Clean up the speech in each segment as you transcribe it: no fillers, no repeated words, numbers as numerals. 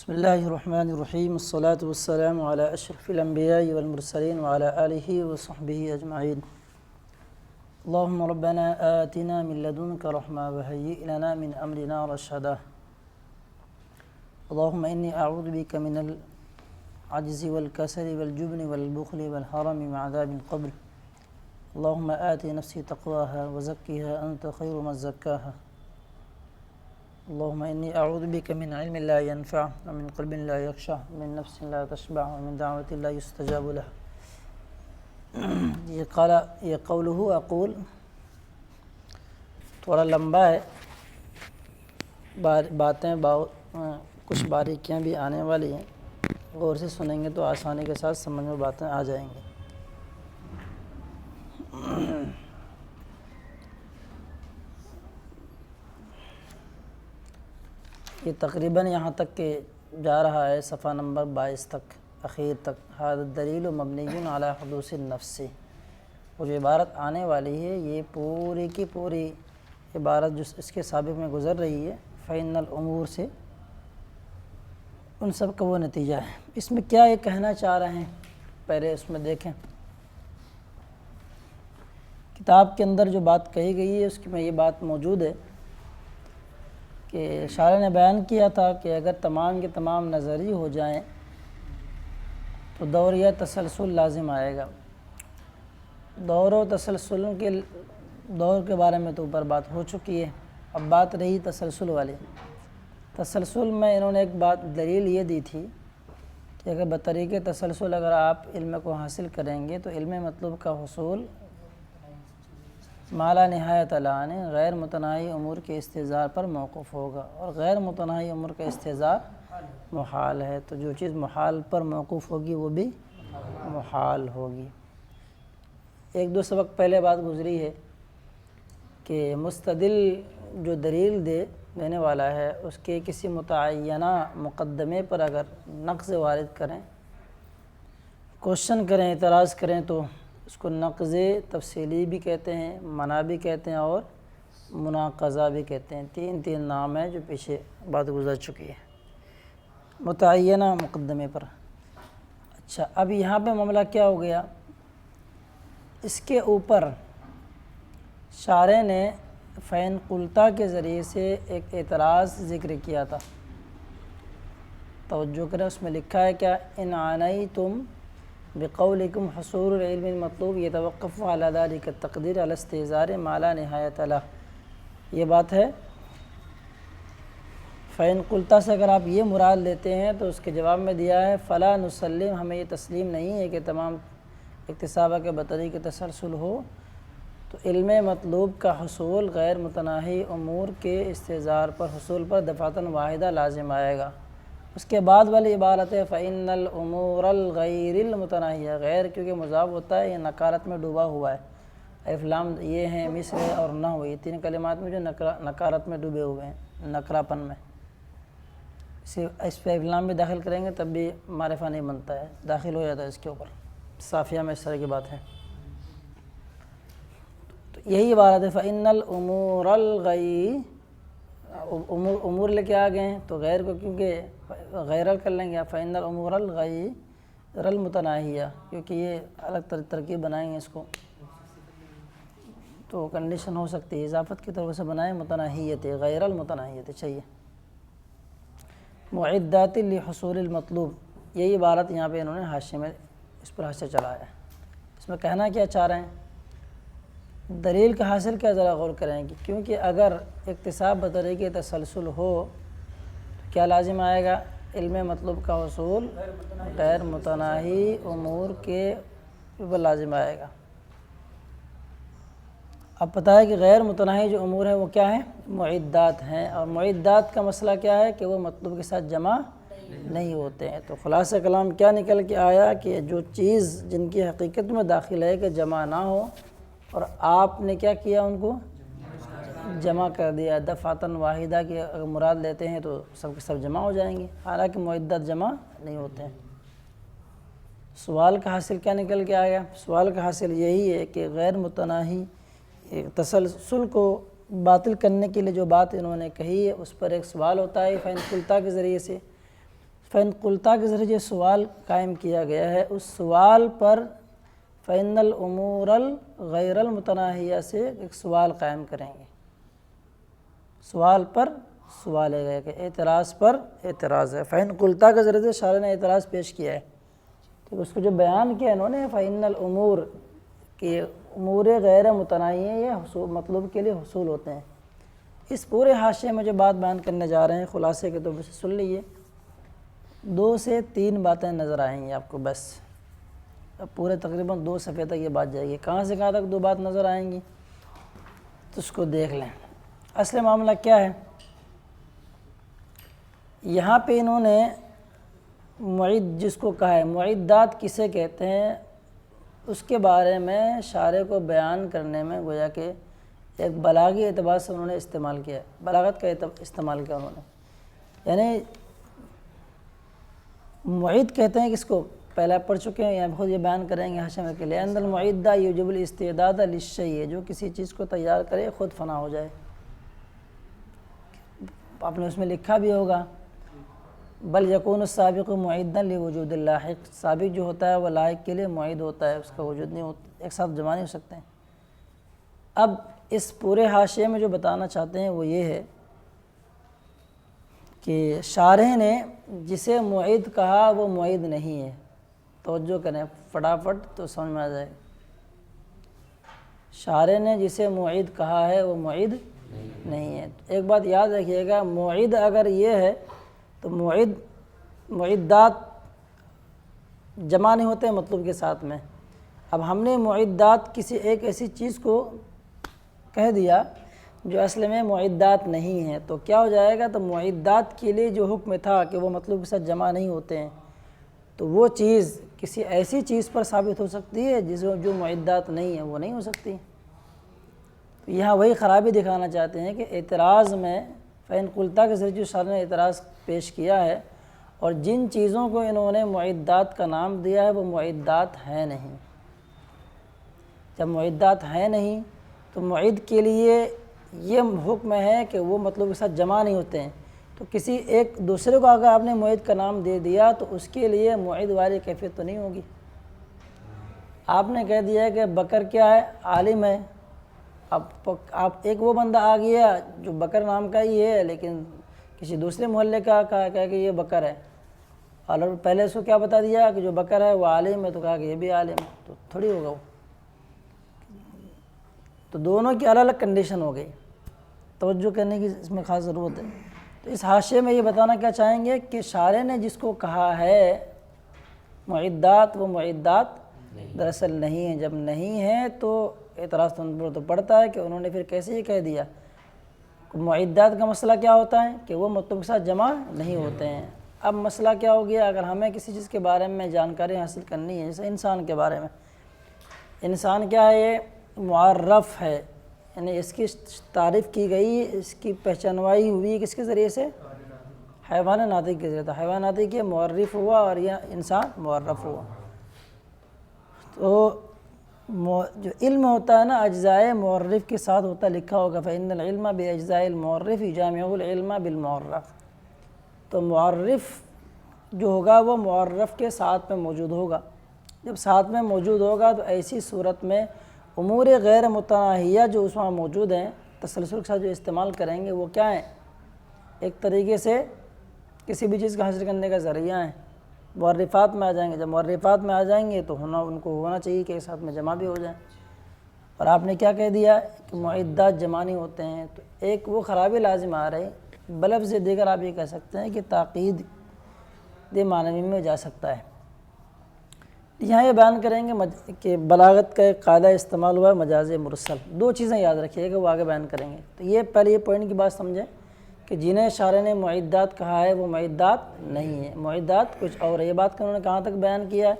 بسم الله الرحمن الرحيم الصلاة والسلام على أشرف الأنبياء والمرسلين وعلى آله وصحبه أجمعين. اللهم ربنا آتنا من لدنك رحمة وهيئ لنا من أمرنا رشدا. اللهم إني أعوذ بك من العجز والكسل والجبن والبخل والهرم وعذاب القبر. اللهم آت نفسي تقواها وزكها أنت خير من زكاها. اللهم إني أعوذ بك من علم لا ينفع ومن قلب لا يخشع ومن نفس لا تشبع ومن دعوة لا يستجاب لها. یہ قولہ اقول تھوڑا لمبا ہے، باتیں کچھ باریکیاں بھی آنے والی ہیں، غور سے سنیں گے تو آسانی کے ساتھ سمجھ میں باتیں آ جائیں گی۔ یہ تقریباً یہاں تک کہ جا رہا ہے صفحہ نمبر 22 تک، اخیر تک۔ ھذا الدلیل مبنی علی حدوث النفس، وہ جو عبارت آنے والی ہے یہ پوری کی پوری عبارت جو اس کے سابق میں گزر رہی ہے فإن الامور سے، ان سب کا وہ نتیجہ ہے۔ اس میں کیا یہ کہنا چاہ رہے ہیں پہلے اس میں دیکھیں۔ کتاب کے اندر جو بات کہی گئی ہے اس میں یہ بات موجود ہے کہ شارح نے بیان کیا تھا کہ اگر تمام کے تمام نظری ہو جائیں تو دور یا تسلسل لازم آئے گا۔ دور و تسلسل کے دور کے بارے میں تو اوپر بات ہو چکی ہے، اب بات رہی تسلسل والی۔ تسلسل میں انہوں نے ایک بات دلیل یہ دی تھی کہ اگر بطریق تسلسل اگر آپ علم کو حاصل کریں گے تو علم مطلوب کا حصول ما لا نہایت لان غیر متناہی امور کے استحضار پر موقف ہوگا، اور غیر متناہی امور کا استحضار محال ہے، تو جو چیز محال پر موقف ہوگی وہ بھی محال ہوگی۔ ایک دو سبق پہلے بات گزری ہے کہ مستدل جو دلیل دینے والا ہے اس کے کسی متعینہ مقدمے پر اگر نقض وارد کریں، کوشچن کریں، اعتراض کریں تو اس کو نقض تفصیلی بھی کہتے ہیں، منع بھی کہتے ہیں اور مناقضہ بھی کہتے ہیں۔ تین نام ہیں جو پیچھے بات گزر چکی ہے متعینہ مقدمے پر۔ اچھا، اب یہاں پہ معاملہ کیا ہو گیا، اس کے اوپر شارح نے فین قلتا کے ذریعے سے ایک اعتراض ذکر کیا تھا، توجہ کریں۔ اس میں لکھا ہے کیا، ان عانیتم بقولکم حصول العلم المطلوب یتوقف علی ذلک التقدیر علی استحضار ما لا نہایت لہ۔ یہ بات ہے فین قلتا سے اگر آپ یہ مراد لیتے ہیں تو اس کے جواب میں دیا ہے فلا نسلم، ہمیں یہ تسلیم نہیں ہے کہ تمام اکتسابہ کے بطریق تسلسل ہو تو علم مطلوب کا حصول غیر متناہی امور کے استحضار پر حصول پر دفعتاً واحدہ لازم آئے گا۔ اس کے بعد والی عبارت ہے فإن الامور الغیر المتناہیہ، غیر کیونکہ مضاف ہوتا ہے یہ نکارت میں ڈوبا ہوا ہے، الف لام یہ ہیں مصر ہے اور نحو، یہ تین کلمات میں جو نکارت میں ڈوبے ہوئے ہیں، نکراپن میں، اس پہ الف لام بھی داخل کریں گے تب بھی معرفہ نہیں بنتا ہے، داخل ہو جاتا ہے اس کے اوپر۔ صافیہ میں اس طرح کی بات ہے، تو یہی عبارت ہے فإن الامور الغیر، امور لے کے آ گئے ہیں تو غیر کو کیونکہ غیر کر لیں گے، فإن الامور الغیر المتناہیہ، کیونکہ یہ الگ ترکیب بنائیں گے اس کو تو کنڈیشن ہو سکتی ہے، اضافت کی طرف سے بنائیں متناہیت غیر المتناہیت چاہیے۔ معدات لحصول المطلوب، یہی عبارت یہاں پہ انہوں نے حاشیے میں اس پر حاشیہ چلایا ہے۔ اس میں کہنا کیا چاہ رہے ہیں، دلیل کا حاصل کیا ذرا غور کریں کہ کیونکہ اگر اکتساب بطریق تسلسل ہو تو کیا لازم آئے گا، علم مطلوب کا حصول غیر متناہی امور کے اوپر لازم آئے گا۔ اب پتہ ہے کہ غیر متناہی جو امور ہیں وہ کیا ہیں، معدات ہیں، اور معدات کا مسئلہ کیا ہے کہ وہ مطلوب کے ساتھ جمع نہیں ہوتے ہیں۔ تو خلاصہ کلام کیا نکل کے آیا کہ جو چیز جن کی حقیقت میں داخل ہے کہ جمع نہ ہو اور آپ نے کیا کیا ان کو جمع کر دیا دفعتاً واحدہ کی اگر مراد لیتے ہیں تو سب کے سب جمع ہو جائیں گے، حالانکہ معدات جمع نہیں ہوتے ہیں۔ سوال کا حاصل کیا نکل کے آیا، سوال کا حاصل یہی ہے کہ غیر متناہی تسلسل کو باطل کرنے کے لیے جو بات انہوں نے کہی ہے اس پر ایک سوال ہوتا ہے فین قلتا کے ذریعے سے۔ فَإِن قُلْتَا کے ذریعے جو سوال قائم کیا گیا ہے، اس سوال پر فَإِنَّ الْأُمُورَ الْغَيْرَ الْمُتَنَاهِيَہ سے ایک سوال قائم کریں گے۔ سوال پر سوال ہے کہ اعتراض پر اعتراض ہے۔ فَإِن قُلْتَا کے ذریعے سے شارح نے اعتراض پیش کیا ہے، تو اس کو جو بیان کیا انہوں نے فَإِنَّ الْأُمُورَ کہ امور غیر متناہیہ یہ مطلوب کے لیے حصول ہوتے ہیں۔ اس پورے حاشیے میں جو بات بیان کرنے جا رہے ہیں خلاصے کے طور پر سن لیجیے، 2 سے 3 باتیں نظر آئیں گی آپ کو بس، اب پورے تقریباً 2 صفحے تک یہ بات جائے گی۔ کہاں سے کہاں تک 2 بات نظر آئیں گی تو اس کو دیکھ لیں۔ اصل معاملہ کیا ہے، یہاں پہ انہوں نے معید جس کو کہا ہے، معدات کسے کہتے ہیں، اس کے بارے میں شارح کو بیان کرنے میں گویا کہ ایک بلاغی اعتبار سے انہوں نے استعمال کیا ہے، بلاغت کا استعمال کیا انہوں نے، یعنی معید کہتے ہیں کس کو، پہلے آپ پڑھ چکے ہیں، یہاں خود یہ بیان کریں گے حاشیے میں کے لیے، ان المعدہ یوجب الاستعداد للشیء، جو کسی چیز کو تیار کرے خود فنا ہو جائے۔ آپ نے اس میں لکھا بھی ہوگا بل یکون السابق معدا لوجود اللاحق، سابق جو ہوتا ہے وہ لاحق کے لیے معید ہوتا ہے، اس کا وجود نہیں ہوتا، ایک ساتھ جمع نہیں ہو سکتے ہیں۔ اب اس پورے حاشیے میں جو بتانا چاہتے ہیں وہ یہ ہے کہ شارح نے جسے معید کہا وہ معید نہیں ہے، توجہ کریں فٹافٹ تو سمجھ میں آ جائے۔ شارح نے جسے معید کہا ہے وہ معید نہیں ہے۔ ایک بات یاد رکھیے گا، معید اگر یہ ہے تو معدات جمع نہیں ہوتے مطلوب کے ساتھ میں۔ اب ہم نے معدات کسی ایک ایسی چیز کو کہہ دیا جو اصل میں معدات نہیں ہے، تو کیا ہو جائے گا، تو معدات کے لیے جو حکم تھا کہ وہ مطلوب کے ساتھ جمع نہیں ہوتے ہیں، تو وہ چیز کسی ایسی چیز پر ثابت ہو سکتی ہے جو معدات نہیں ہے، وہ نہیں ہو سکتی۔ یہاں وہی خرابی دکھانا چاہتے ہیں کہ اعتراض میں فَإِن قُلْتَا کے ذریعے جو شارح نے اعتراض پیش کیا ہے، اور جن چیزوں کو انہوں نے معدات کا نام دیا ہے وہ معدات ہیں نہیں۔ جب معدات ہیں نہیں تو معید کے لیے یہ حکم ہے کہ وہ مطلوب کے ساتھ جمع نہیں ہوتے ہیں، تو کسی ایک دوسرے کو اگر آپ نے معید کا نام دے دیا تو اس کے لیے معید والی کیفیت تو نہیں ہوگی۔ آپ نے کہہ دیا ہے کہ بکر کیا ہے، عالم ہے، اب آپ ایک وہ بندہ آ گیا جو بکر نام کا ہی ہے لیکن کسی دوسرے محلے کا کہا کہ یہ بکر ہے، اور پہلے اس کو کیا بتا دیا کہ جو بکر ہے وہ عالم ہے، تو کہا کہ یہ بھی عالم ہے، تو تھوڑی ہوگا وہ، تو دونوں کی الگ الگ کنڈیشن ہو گئی۔ توجہ کرنے کی اس میں خاص ضرورت ہے۔ تو اس حاشیے میں یہ بتانا کیا چاہیں گے کہ شارح نے جس کو کہا ہے معدات، وہ معدات دراصل نہیں ہیں۔ جب نہیں ہیں تو اعتراض تو پڑتا ہے کہ انہوں نے پھر کیسے یہ کہہ دیا۔ معدات کا مسئلہ کیا ہوتا ہے کہ وہ مطلوب کے ساتھ جمع نہیں ہوتے ہیں۔ اب مسئلہ کیا ہو گیا، اگر ہمیں کسی چیز کے بارے میں جانکاری حاصل کرنی ہے، جیسے انسان کے بارے میں، انسان کیا ہے، یہ معرف ہے، یعنی اس کی تعریف کی گئی، اس کی پہچانوائی ہوئی کس کے ذریعے سے، حیوان ناطق کے ذریعے، تو حیوان ناطق یہ معرف ہوا اور یہ انسان معرف ہوا۔ تو جو علم ہوتا ہے نا، اجزائے معرف کے ساتھ ہوتا، لکھا ہوگا فَإِنَّ الْعِلْمَ بِأَجْزَاءِ الْمُعَرِّفِ يُجَامِعُ الْعِلْمَ بِالْمُعَرَّفِ، تو معرف جو ہوگا وہ معرف کے ساتھ میں موجود ہوگا۔ جب ساتھ میں موجود ہوگا تو ایسی صورت میں امور غیر متناہیہ جو اس وہاں موجود ہیں تسلسل کے ساتھ جو استعمال کریں گے وہ کیا ہیں، ایک طریقے سے کسی بھی چیز کا حاصل کرنے کا ذریعہ ہیں، معرفات میں آ جائیں گے۔ جب معرفات میں آ جائیں گے تو ان کو ہونا چاہیے کہ ایک ساتھ میں جمع بھی ہو جائیں، اور آپ نے کیا کہہ دیا کہ معدات جمع نہیں ہوتے ہیں، تو ایک وہ خرابی لازم آ رہی، بلفظ دیگر آپ یہ کہہ سکتے ہیں کہ تاقید دے معنوی میں جا سکتا ہے۔ یہاں یہ بیان کریں گے کہ بلاغت کا ایک قاعدہ استعمال ہوا ہے مجاز مرسل۔ 2 چیزیں یاد رکھیے گا، وہ آگے بیان کریں گے۔ تو یہ پہلے یہ پوائنٹ کی بات سمجھیں کہ جنہیں شارح نے معدات کہا ہے وہ معدات نہیں ہیں، معدات کچھ اور ہے۔ یہ بات انہوں نے کہاں تک بیان کیا ہے،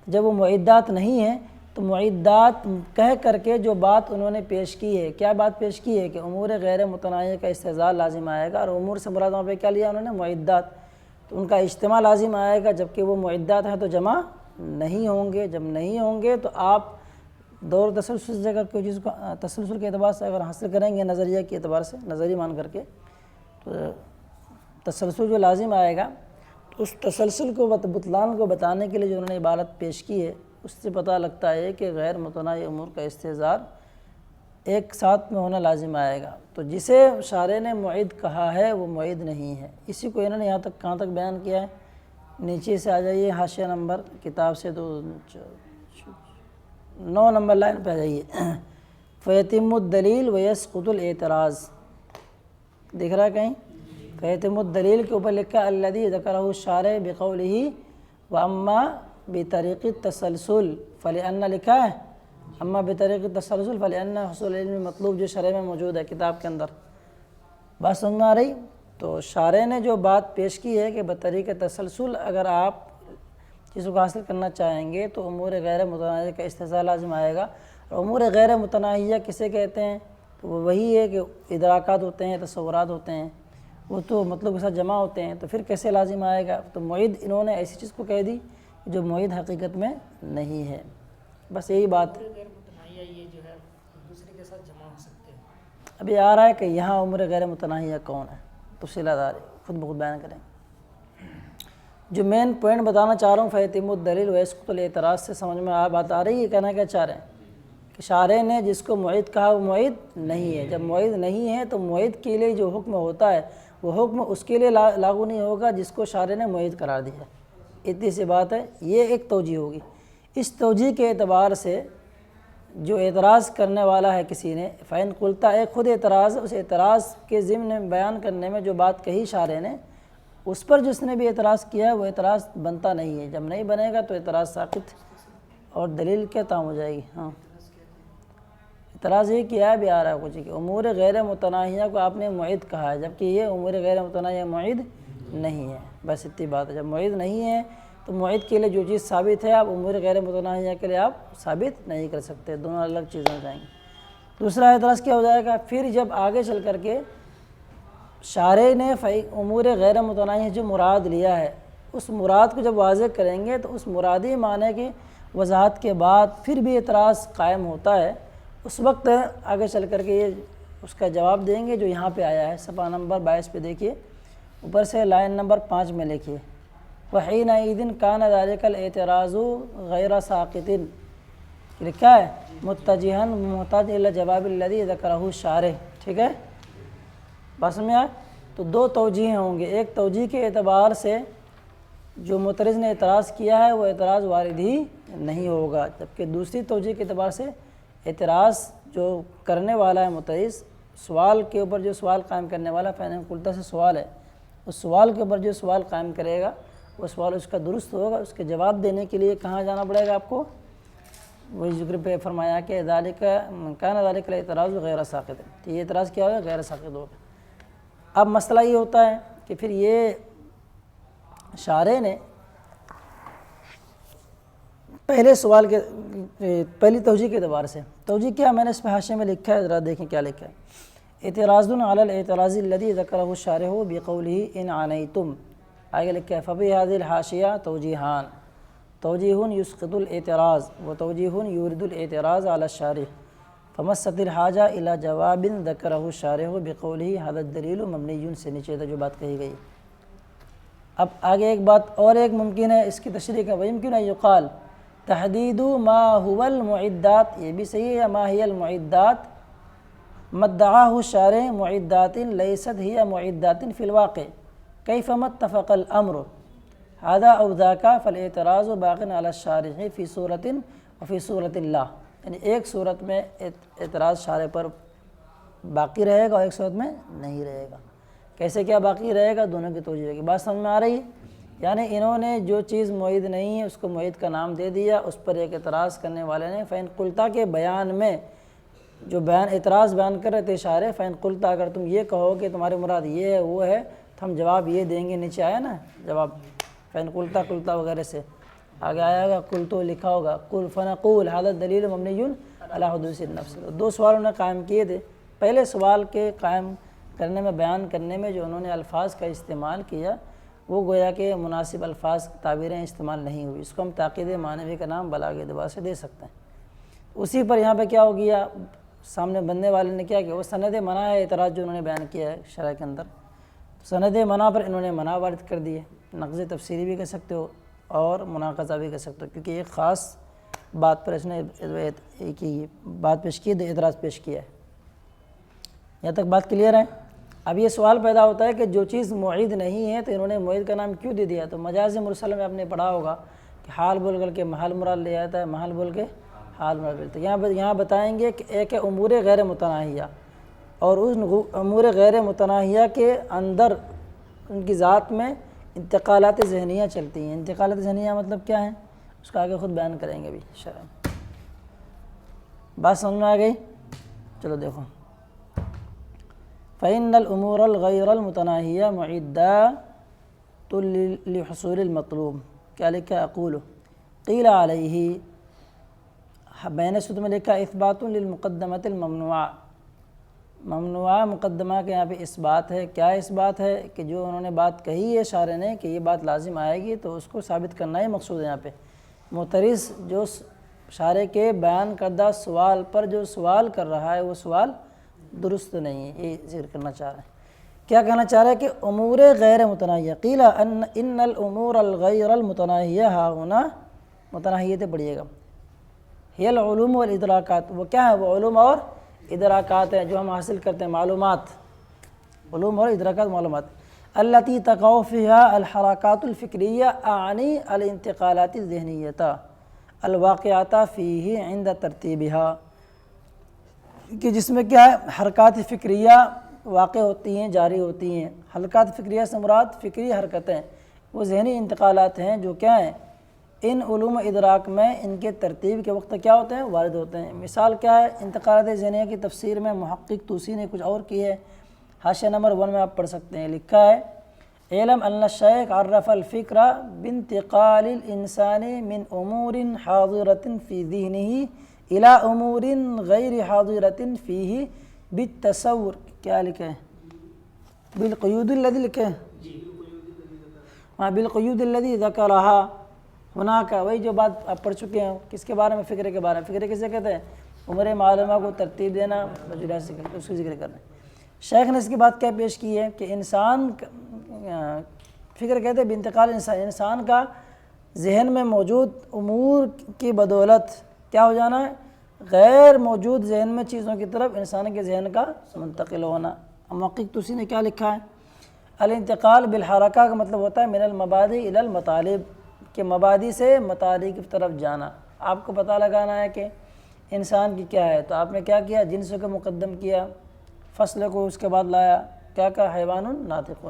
جب وہ معدات نہیں ہیں تو معدات کہہ کر کے جو بات انہوں نے پیش کی ہے، کیا بات پیش کی ہے کہ امور غیر متناہیہ کا استعزال لازم آئے گا، اور امور سے مراد وہاں پہ کیا لیا انہوں نے، معدات، تو ان کا اجتماع لازم آئے گا، جبکہ وہ معدات ہیں تو جمع نہیں ہوں گے۔ جب نہیں ہوں گے تو آپ دور تسلسل سے اگر کوئی چیز کو تسلسل کے اعتبار سے اگر حاصل کریں گے، نظریہ کے اعتبار سے نظری مان کر کے، تو تسلسل جو لازم آئے گا، تو اس تسلسل کو بطلان کو بتانے کے لیے جو انہوں نے عبارت پیش کی ہے، اس سے پتہ لگتا ہے کہ غیر متناہی امور کا استحضار ایک ساتھ میں ہونا لازم آئے گا۔ تو جسے شارح نے معید کہا ہے وہ معید نہیں ہے۔ اسی کو انہوں نے یہاں تک کہاں تک بیان کیا ہے، نیچے سے آ جائیے حاشیہ نمبر کتاب سے 9 نمبر لائن پہ آ جائیے۔ فیتم الدلیل ویسقط الاعتراض، دیکھ رہا ہے کہیں؟ فیتم الدلیل کے اوپر لکھا الذی ذکرہ الشارع بقولہ واما بطریق التسلسل فلأن، لکھا ہے اما بطریق التسلسل فلأن حصول علم مطلوب، جو شرح میں موجود ہے کتاب کے اندر۔ بات سمجھ میں آ رہی؟ تو شارح نے جو بات پیش کی ہے کہ بطریق تسلسل اگر آپ چیز کو حاصل کرنا چاہیں گے تو امور غیر متناہیہ کا استحضار لازم آئے گا۔ اور امور غیر متناہیہ کسے کہتے ہیں؟ تو وہ وہی ہے کہ ادراکات ہوتے ہیں، تصورات ہوتے ہیں، وہ تو مطلب کے ساتھ جمع ہوتے ہیں، تو پھر کیسے لازم آئے گا؟ تو معید انہوں نے ایسی چیز کو کہہ دی جو معید حقیقت میں نہیں ہے۔ بس یہی بات غیر متناہیہ یہ جو ہے دوسرے کے ساتھ جمع ہو سکتے ہیں۔ ابھی آ رہا ہے کہ یہاں امور غیر متناہیہ کون ہے، تفصیلات آ رہی خود بخود بیان کریں۔ جو مین پوائنٹ بتانا چاہ رہا ہوں فیتم الدلیل ویسقط الاعتراض سے سمجھ میں بات آ رہی ہے، کہنا کیا چاہ رہے ہیں کہ شارح نے جس کو معید کہا وہ معید نہیں ہے۔ جب معید نہیں ہے تو معید کے لیے جو حکم ہوتا ہے وہ حکم اس کے لیے لاگو نہیں ہوگا جس کو شارح نے معید قرار دیا ہے۔ اتنی سی بات ہے، یہ ایک توجیہ ہوگی۔ اس توجیہ کے اعتبار سے جو اعتراض کرنے والا ہے کسی نے، فَإِن قُلْتَ، ایک خود اعتراض، اس اعتراض کے ضمن بیان کرنے میں جو بات کہی شارح نے، اس پر جس نے بھی اعتراض کیا ہے وہ اعتراض بنتا نہیں ہے۔ جب نہیں بنے گا تو اعتراض ساقط اور دلیل کیا تام ہو جائے گی۔ ہاں، اعتراض یہ کیا ہے بھی آ رہا ہے کچھ کہ امور غیر متناہیہ کو آپ نے معید کہا ہے، جبکہ یہ امور غیر متناہیہ معید نہیں ہے۔ بس اتنی بات ہے، جب معید نہیں ہے تو معید کے لیے جو چیز ثابت ہے آپ امور غیر متناہیہ کے لیے آپ ثابت نہیں کر سکتے، دونوں الگ چیزیں ہو جائیں گی۔ دوسرا اعتراض کیا ہو جائے گا، پھر جب آگے چل کر کے شارح نے امور غیر متناہیہ جو مراد لیا ہے اس مراد کو جب واضح کریں گے تو اس مرادی معنی کی وضاحت کے بعد پھر بھی اعتراض قائم ہوتا ہے، اس وقت آگے چل کر کے یہ اس کا جواب دیں گے جو یہاں پہ آیا ہے۔ صفحہ نمبر 22 پہ دیکھیے، اوپر سے لائن نمبر 5 میں لکھیے وَحِينَئِذٍ كَانَ ذَلِكَ الْاعْتِرَاضُ غَيْرَ سَاقِطٍ، لکھا ہے متجہاً محتاج إِلَى الْجَوَابِ الَّذِي ذَكَرَهُ الشَّارِحُ، ٹھیک ہے؟ بات سمجھ آئے؟ تو دو توجیہیں ہوں گے، ایک توجیہ کے اعتبار سے جو معترض نے اعتراض کیا ہے وہ اعتراض وارد ہی نہیں ہوگا، جبکہ دوسری توجیہ کے اعتبار سے اعتراض جو کرنے والا ہے معترض، سوال کے اوپر جو سوال قائم کرنے والا فین قلتا سے سوال ہے، اس سوال کے اوپر جو سوال قائم کرے گا وہ سوال اس کا درست ہوگا، اس کے جواب دینے کے لیے کہاں جانا پڑے گا آپ کو؟ وہی ذکر پہ فرمایا کہ ذالک کان ذالک الاعتراض غیر ساقط، تو یہ اعتراض کیا ہوگا؟ غیر ساقط ہوگا۔ اب مسئلہ یہ ہوتا ہے کہ پھر یہ شارح نے پہلے سوال کے پہلی توجیہ کے اعتبار سے، توجیہ کیا میں نے اس پہ حاشیے میں لکھا ہے، ذرا دیکھیں کیا لکھا ہے۔ اعتراض علی الاعتراض الذی ذکرہ الشارح بقولہ ان عانیتم، آگے لکھا ہے ففی هذه الحاشیہ توجیہان، توجیہ یسقط الاعتراض و توجیہ یورد الاعتراض علی الشارح، فمست الحاجہ الی جواب ذکرہ الشارح بقولہ هذا الدلیل مبنی، سے نیچے جو بات کہی گئی۔ اب آگے ایک بات اور ایک ممکن ہے اس کی تشریح کا، ویمکن ان یقال تحدید ما هو المعدات، یہ بھی صحیح ہے، ما هي المعدات مدعاہ الشارع معدات لیست هي معدات فی الواقع کیف ما اتفق الامر هذا او ذاك فالاعتراض باق علی الشارع فی صورت وفی صورت اللہ، یعنی ایک صورت میں اعتراض شارع پر باقی رہے گا اور ایک صورت میں نہیں رہے گا۔ کیسے کیا باقی رہے گا؟ دونوں کی توجیہ کی بات سمجھ میں آ رہی ہے؟ یعنی انہوں نے جو چیز معید نہیں ہے اس کو معید کا نام دے دیا، اس پر ایک اعتراض کرنے والے نے فین قلتا کے بیان میں جو اعتراض بیان کر رہے تھے شارح، فین قلتا اگر تم یہ کہو کہ تمہاری مراد یہ ہے وہ ہے تو ہم جواب یہ دیں گے، نیچے آیا نا جواب فین قلتا وغیرہ سے آگے آیا گا، قلتو لکھا ہوگا، قل فنقول هذا الدلیل مبنی علی حدوث النفس۔ دو سوال انہوں نے قائم کیے تھے، پہلے سوال کے قائم کرنے میں بیان کرنے میں جو انہوں نے الفاظ کا استعمال کیا وہ گویا کہ مناسب الفاظ تعبیریں استعمال نہیں ہوئی، اس کو ہم تاکید معنوی کا نام بلاغ اعتبار سے دے سکتے ہیں۔ اسی پر یہاں پہ کیا ہو گیا، سامنے بننے والے نے کیا کہ وہ سند منع ہے اعتراض جو انہوں نے بیان کیا ہے شرح کے اندر، سند منع پر انہوں نے منع وارد کر دی ہے، نقض تفسیری بھی کہہ سکتے ہو اور مناقضہ بھی کہہ سکتے ہو، کیونکہ ایک خاص بات پر اس نے ایک ہی بات پیش کی ہے، اعتراض پیش کیا ہے۔ یہاں تک بات کلیئر ہے؟ اب یہ سوال پیدا ہوتا ہے کہ جو چیز معید نہیں ہے تو انہوں نے معید کا نام کیوں دے دیا؟ تو مجاز مرسل میں آپ نے پڑھا ہوگا کہ حال بول کر کے محل مراد لے آتا ہے، محل بول کے حال مراد لیتا ہے۔ یہاں بتائیں گے کہ ایک ہے امور غیر متناہیہ، اور اس امور غیر متناہیہ کے اندر ان کی ذات میں انتقالات ذہنیہ چلتی ہیں۔ انتقالات ذہنیہ مطلب کیا ہیں اس کا آگے خود بیان کریں گے ابھی شرح۔ بات سمجھ میں آ گئی؟ چلو دیکھو، فإن الأمور الغیر المتناہیہ معدۃ لحصول المطلوب، کیا لکھا؟ اقول قیل علیہ، میں نے میں لکھا اثبات للمقدمۃ الممنوعہ، ممنوعہ مقدمہ کے یہاں پہ اس بات ہے۔ کیا اس بات ہے؟ کہ جو انہوں نے بات کہی ہے شارح نے کہ یہ بات لازم آئے گی، تو اس کو ثابت کرنا ہی مقصود ہے یہاں پہ۔ معترض جو شارح کے بیان کردہ سوال پر جو سوال کر رہا ہے وہ سوال درست نہیں ہے، یہ ذکر کرنا چاہ رہے ہیں۔ کیا کہنا چاہ رہا ہے کہ امور غیر متناہیہ، قیل ان الامور الغیر المتناہیہ ہا ہونا، متناہیت پڑھیے گا، ہی العلوم والادراکات، وہ کیا ہے؟ وہ علوم اور ادراکات ہیں جو ہم حاصل کرتے ہیں، معلومات، علوم اور ادراکات معلومات، التی تقع فیہا الحرکات الفکریہ اعنی الانتقالات الذہنیۃ الواقعات فیہ عند ترتیبہا، کہ جس میں کیا ہے؟ حرکات فکریہ واقع ہوتی ہیں، جاری ہوتی ہیں۔ حرکات فکریہ سے مراد فکری حرکتیں، وہ ذہنی انتقالات ہیں جو کیا ہیں؟ ان علوم ادراک میں ان کے ترتیب کے وقت کیا ہوتے ہیں؟ وارد ہوتے ہیں۔ مثال کیا ہے؟ انتقالات ذہنیہ کی تفسیر میں محقق طوسی نے کچھ اور کی ہے، حاشیہ نمبر 1 میں آپ پڑھ سکتے ہیں، لکھا ہے اعلم ان الشیخ عرف الفکر بانتقال الانسان من امور حاضرۃ فی ذہنہ الی امور غیر حاضرۃ فیہ بالتصور، کیا لکھا ہے؟ بالقیود الذی، لکھا ہے ہاں، بالقیود الذی ذکرہا ہناک، وہی جو بات آپ پڑھ چکے ہیں، کس کے بارے میں؟ فکر کے بارے میں۔ فکر کسے کہتے ہیں؟ امور معلومہ کو ترتیب دینا، اس کو ذکر کرنا۔ شیخ نے اس کی بات کیا پیش کی ہے کہ انسان فکر کہتے ہیں بانتقال انسان کا ذہن میں موجود امور کی بدولت کیا ہو جانا ہے؟ غیر موجود ذہن میں چیزوں کی طرف انسان کے ذہن کا منتقل ہونا۔ محقق طوسی نے کیا لکھا ہے؟ الانتقال بالحرکہ کا مطلب ہوتا ہے من المبادئ الی المطالب، کہ مبادی سے مطالب کی طرف جانا۔ آپ کو پتہ لگانا ہے کہ انسان کی کیا ہے، تو آپ نے کیا کیا؟ جنس کو مقدم کیا، فصل کو اس کے بعد لایا، کیا کہا؟ حیوان ناطق۔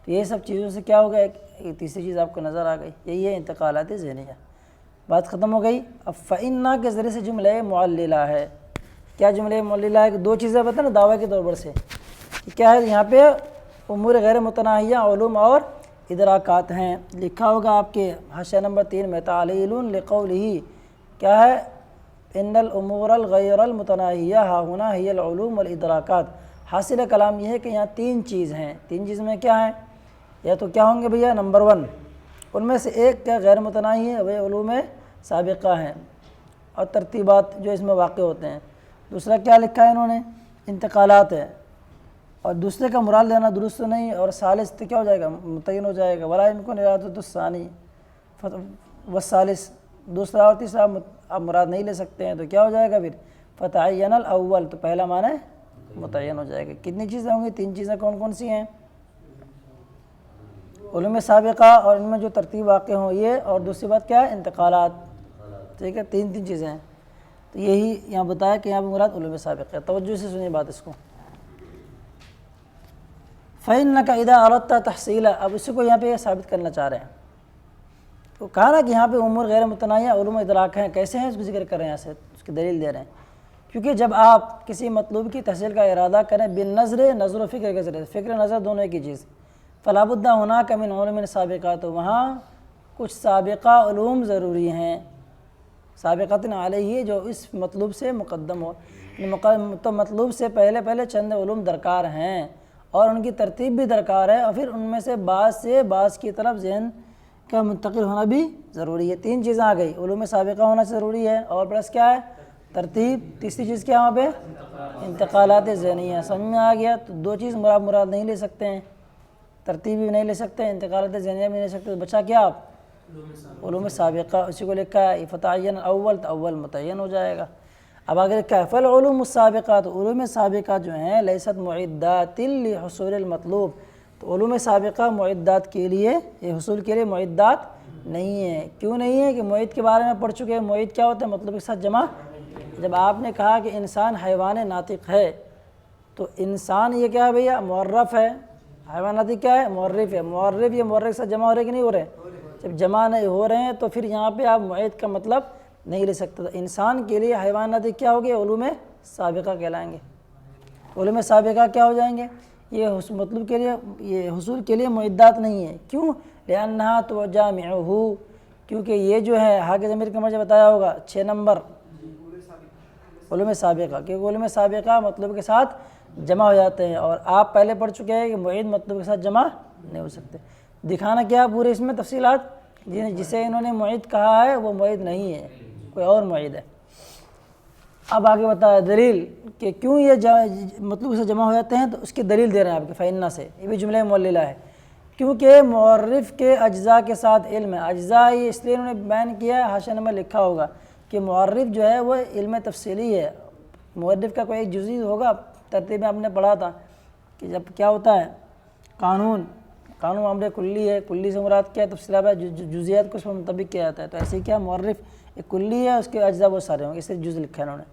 تو یہ سب چیزوں سے کیا ہو گیا؟ ایک تیسری چیز آپ کو نظر آ گئی، یہی ہے انتقالات ذہنیہ۔ بات ختم ہو گئی۔ اب فإنہ کے ذریعے سے جملہ معللہ ہے۔ کیا جملہ معللہ ہے؟ کہ دو چیزیں بتائیں نا دعویٰ کے طور پر سے، کہ کیا ہے یہاں پہ امور غیر متناہیہ علوم اور ادراکات ہیں۔ لکھا ہوگا آپ کے حاشیہ نمبر 3 میں تعلیل لقولہ، کیا ہے؟ ان الامور الغیر المتناہیہ ہا ہونا ہی العلوم والادراکات۔ حاصل کلام یہ ہے کہ یہاں 3 چیز ہیں، 3 چیز میں کیا ہیں؟ یا تو کیا ہوں گے بھیا؟ نمبر 1 ان میں سے ایک کیا غیر متناہی ہے؟ وہ علوم سابقہ ہیں اور ترتیبات جو اس میں واقع ہوتے ہیں۔ دوسرا کیا لکھا ہے انہوں نے؟ انتقالات ہے، اور دوسرے کا مراد لینا درست نہیں، اور ثالث تو کیا ہو جائے گا؟ متعین ہو جائے گا، ولا يمكن ارادۃ الثانی والثالث، دوسرا اور تیسرا آپ مراد نہیں لے سکتے ہیں، تو کیا ہو جائے گا پھر؟ فتعین الاول، تو پہلا معنی متعین ہو جائے گا۔ کتنی چیزیں ہوں گی؟ 3 چیزیں کون کون سی ہیں؟ علوم سابقہ اور ان میں جو ترتیب واقع ہوں یہ، اور دوسری بات کیا ہے؟ انتقالات۔ ٹھیک ہے، 3 چیزیں ہیں۔ تو یہی یہاں بتایا کہ یہاں پہ مراد علوم سابقہ ہے۔ توجہ سے سنیے بات اس کو۔ فإنک اذا اردت تحصیلہ، اب اسی کو یہاں پہ یہ ثابت کرنا چاہ رہے ہیں۔ تو کہا نا کہ یہاں پہ امور غیر متناہیہ علوم ادراک ہیں، کیسے ہیں اس کو ذکر کر رہے ہیں، یہاں سے اس کی دلیل دے رہے ہیں۔ کیونکہ جب آپ کسی مطلوب کی تحصیل کا ارادہ کریں بالنظر، نظر و فکر کے ذریعے، فکر نظر دونوں ایک ہی چیز، فلا بد ہناک من علوم سابقہ، تو وہاں کچھ سابقہ علوم ضروری ہیں، سابقۃ علیہ، جو اس مطلوب سے مقدم ہو، تو مطلوب سے پہلے چند علوم درکار ہیں، اور ان کی ترتیب بھی درکار ہے، اور پھر ان میں سے بعض کی طرف ذہن کا منتقل ہونا بھی ضروری ہے۔ 3 چیزیں آ گئی، علوم سابقہ ہونا ضروری ہے، اور پلس کیا ہے؟ ترتیب۔ تیسری چیز کیا وہاں پہ؟ انتقالات ذہنیہ۔ سمجھ میں آ گیا؟ تو 2 چیز مراد نہیں لے سکتے ہیں، ترتیبی بھی نہیں لے سکتے، انتقالات ذہنیہ بھی نہیں لے سکتے، تو بچا کیا آپ علوم سابقہ، اسی کو لکھا ہے فتعین اول، تو اول متعین ہو جائے گا۔ اب اگر لکھا فالعلوم السابقہ، تو علوم سابقہ جو ہیں لیست معدات لحصول المطلوب، تو علوم سابقہ معدات کے لیے، یہ حصول کے لیے معدات نہیں ہے۔ کیوں نہیں ہے؟ کہ معد کے بارے میں پڑھ چکے ہیں، معد کیا ہوتا ہے؟ مطلب کے ساتھ جمع۔ جب آپ نے کہا کہ انسان حیوان ناطق ہے، تو انسان یہ کیا ہے بھیا؟ معرف ہے۔ حیوان ناطق کیا ہے؟ معرف ہے۔ معرف یہ معرف کے ساتھ جمع ہو رہے کہ نہیں ہو رہے؟ جب جمع نہیں ہو رہے ہیں تو پھر یہاں پہ آپ معد کا مطلب نہیں لے سکتے۔ تو انسان کے لیے حیوان ناطق کیا ہوگے؟ علوم سابقہ کہلائیں گے۔ علوم سابقہ کیا ہو جائیں گے؟ یہ مطلب کے لیے، یہ حصول کے لیے معدات نہیں ہے۔ کیوں؟ لأنہا تجامعہ، کیونکہ یہ جو ہے حاکم ضمیر کا مجھے بتایا ہوگا 6 نمبر علوم سابقہ، کیونکہ علوم سابقہ مطلب کے ساتھ جمع ہو جاتے ہیں، اور آپ پہلے پڑھ چکے ہیں کہ معد مطلب کے ساتھ جمع نہیں ہو سکتے۔ دکھانا کیا پورے اس میں تفصیلات، جسے انہوں نے معد کہا ہے وہ معد نہیں ہے، کوئی اور معد ہے۔ اب آگے بتایا دلیل کہ کیوں یہ مطلب سے جمع ہو جاتے ہیں، تو اس کی دلیل دے رہے ہیں آپ کے فإنہ سے، یہ بھی جملہ معللہ ہے۔ کیونکہ معرف کے اجزاء کے ساتھ علم ہے۔ اجزاء یہ اس لیے انہوں نے بیان کیا ہے، حاشیہ میں لکھا ہوگا کہ معرف جو ہے وہ علم تفصیلی ہے۔ معرف کا کوئی ایک جزئی ہوگا، ترتیب میں آپ نے پڑھا تھا کہ جب کیا ہوتا ہے قانون معاملہ کلی ہے، کلی سے مراد کیا ہے؟ تفصیلات ہے، جزئیات کو اس پر منطبق کیا جاتا ہے۔ تو ایسے ہی کیا معرف ایک کلی ہے، اس کے اجزاء بہت سارے ہوں گے، اس سے جز لکھا ہے انہوں نے۔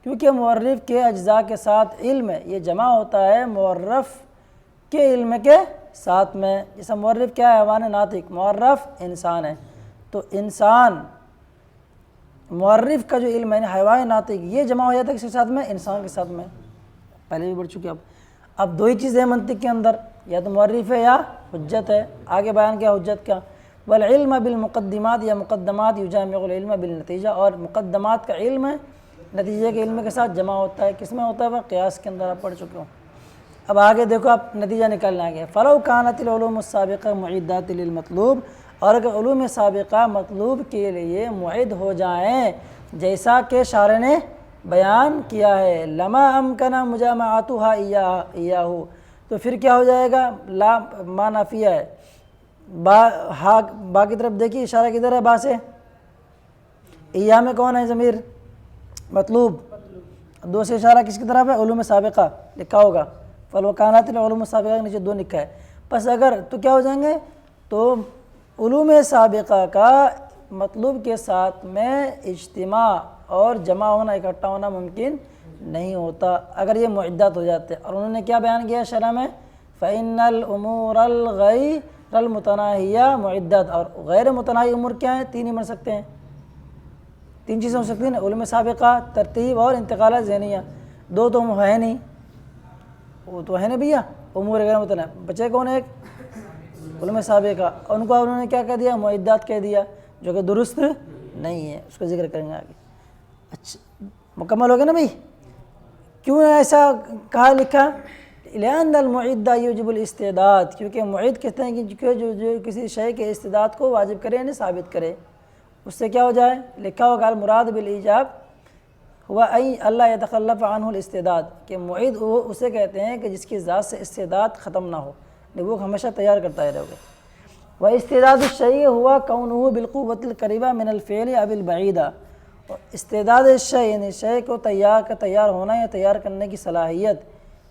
کیونکہ معرف کے اجزاء کے ساتھ علم ہے، یہ جمع ہوتا ہے معرف کے علم کے ساتھ میں۔ جیسا معرف کیا ہے؟ حیوان ناطق، معرف انسان ہے، تو انسان معرف کا جو علم ہے حیوان ناطق، یہ جمع ہو جاتا ہے کس کے ساتھ میں؟ انسان کے ساتھ میں، پہلے بھی بڑھ چکے۔ اب دو ہی چیزیں ہیں منطق کے اندر، یا تو معرف ہے یا حجت ہے۔ آگے بیان کیا حجت کا؟ والعلم بالمقدمات، یا مقدمات یجامع العلم بالنتیجہ، اور مقدمات کا علم ہے نتیجے کے علم کے ساتھ جمع ہوتا ہے۔ کس میں ہوتا ہے؟ وہ قیاس کے اندر آپ پڑھ چکے ہوں۔ اب آگے دیکھو، آپ نتیجہ نکالنا ہے فلو کانت العلوم السابقہ معدات للمطلوب، اور اگر علوم سابقہ مطلوب کے لیے معد ہو جائیں جیسا کہ شارح نے بیان کیا ہے، لما امکن مجامعتها ایاہ، تو پھر کیا ہو جائے گا؟ لا ما نافیہ ہے، با کی طرف دیکھیے، اشارہ کدھر ہے؟ با سے۔ ایاہ میں کون ہے ضمیر؟ مطلوب۔ دو سے اشارہ کس کی طرف ہے؟ علوم سابقہ لکھا ہوگا، فالوکانات العلوم السابقہ کے نیچے 2 لکھا ہے۔ پس اگر تو کیا ہو جائیں گے؟ تو علوم سابقہ کا مطلوب کے ساتھ میں اجتماع اور جمع ہونا، اکٹھا ہونا ممکن نہیں ہوتا اگر یہ معدات ہو جاتے۔ اور انہوں نے کیا بیان کیا شرح میں؟ فإن الامور الغیر المتناہیہ معدات، اور غیر متناہی امور کیا ہیں؟ 3 ہی بن سکتے ہیں، 3 چیزیں ہو سکتی ہیں، علوم سابقہ، ترتیب اور انتقالات ذہنیہ۔ 2 تو ہے نہیں، وہ تو ہے نا بھیا، امور غیر متناہی، بچے کون؟ ایک علوم سابقہ، ان کو انہوں نے کیا کہہ دیا؟ معدات کہہ دیا، جو کہ درست نہیں ہے، اس کو ذکر کریں گے آگے۔ اچھا مکمل ہو گیا نا بھائی؟ کیوں ایسا کہا لکھا؟ لأن المعد یوجب الاستعداد، کیونکہ معد کہتے ہیں کہ جو کسی شے کے استعداد کو واجب کرے یعنی ثابت کرے، اس سے کیا ہو جائے؟ لکھا ہوگا المراد بالایجاب ہوا ای اللہ یتخلف عنہ الاستعداد، کہ معد وہ اسے کہتے ہیں کہ جس کی ذات سے استعداد ختم نہ ہو، وہ ہمیشہ تیار کرتا ہے رہے گا۔ واستعداد الشیء ہوا کونہ بالقوۃ القریبہ من الفعل او البعیدہ، استعداد الشیء یعنی شے کو تیار ہونا یا تیار کرنے کی صلاحیت،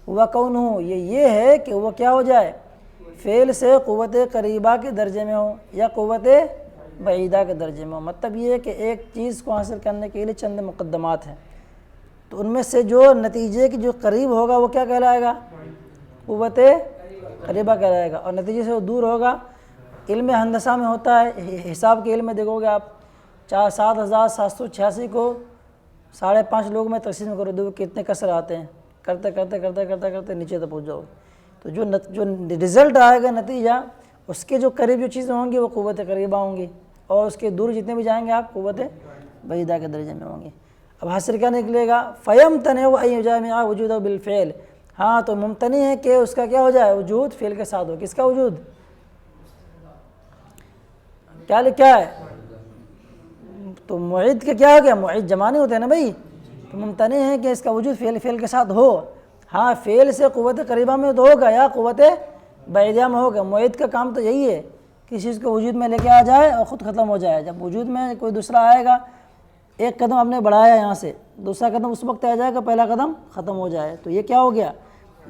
ہوا کونہ یہ ہے کہ وہ کیا ہو جائے؟ فعل سے قوت قریبہ کے درجے میں ہو یا قوت بعیدہ کے درجے میں ہو۔ مطلب یہ ہے کہ ایک چیز کو حاصل کرنے کے لیے چند مقدمات ہیں، تو ان میں سے جو نتیجے کی جو قریب ہوگا وہ کیا کہلائے گا؟ قوت قریبہ کہلائے گا، اور نتیجے سے وہ دور ہوگا۔ علم ہندسہ میں ہوتا ہے، حساب کے علم میں دیکھو گے آپ 7786 کو 5.5 لوگ میں تقسیم کرو، دیکھو کتنے کسر آتے ہیں، کرتے کرتے کرتے کرتے کرتے نیچے تک پہنچ جاؤ گے، تو جو رزلٹ آئے گا نتیجہ، اس کے جو قریب جو چیزیں ہوں گی وہ قوت قریبہ ہوں گی، اور اس کے دور جتنے بھی جائیں گے آپ قوت بعیدہ کے درجے میں ہوں گے۔ اب حاصل کیا نکلے گا؟ فَيَمْتَنِعُ أَن يُجَامِعَ وُجُودَهُ بِالْفِعْلِ، ہاں تو ممتنع ہے کہ اس کا کیا ہو جائے؟ وجود فعل کے ساتھ ہو۔ کس کا وجود؟ کیا لکھا ہے؟ تو معد کا کیا ہو گیا؟ معد جمع نہیں ہوتے ہیں نا بھائی، تو ممتنع ہے کہ اس کا وجود فعل کے ساتھ ہو۔ ہاں فعل سے قوت قریبہ میں تو ہوگا یا قوت بعیدیہ میں ہوگا. معید کا کام تو یہی ہے کسی چیز کو وجود میں لے کے آ جائے اور خود ختم ہو جائے. جب وجود میں کوئی دوسرا آئے گا، ایک قدم آپ نے بڑھایا یہاں سے، دوسرا قدم اس وقت آ جائے گا پہلا قدم ختم ہو جائے. تو یہ کیا ہو گیا،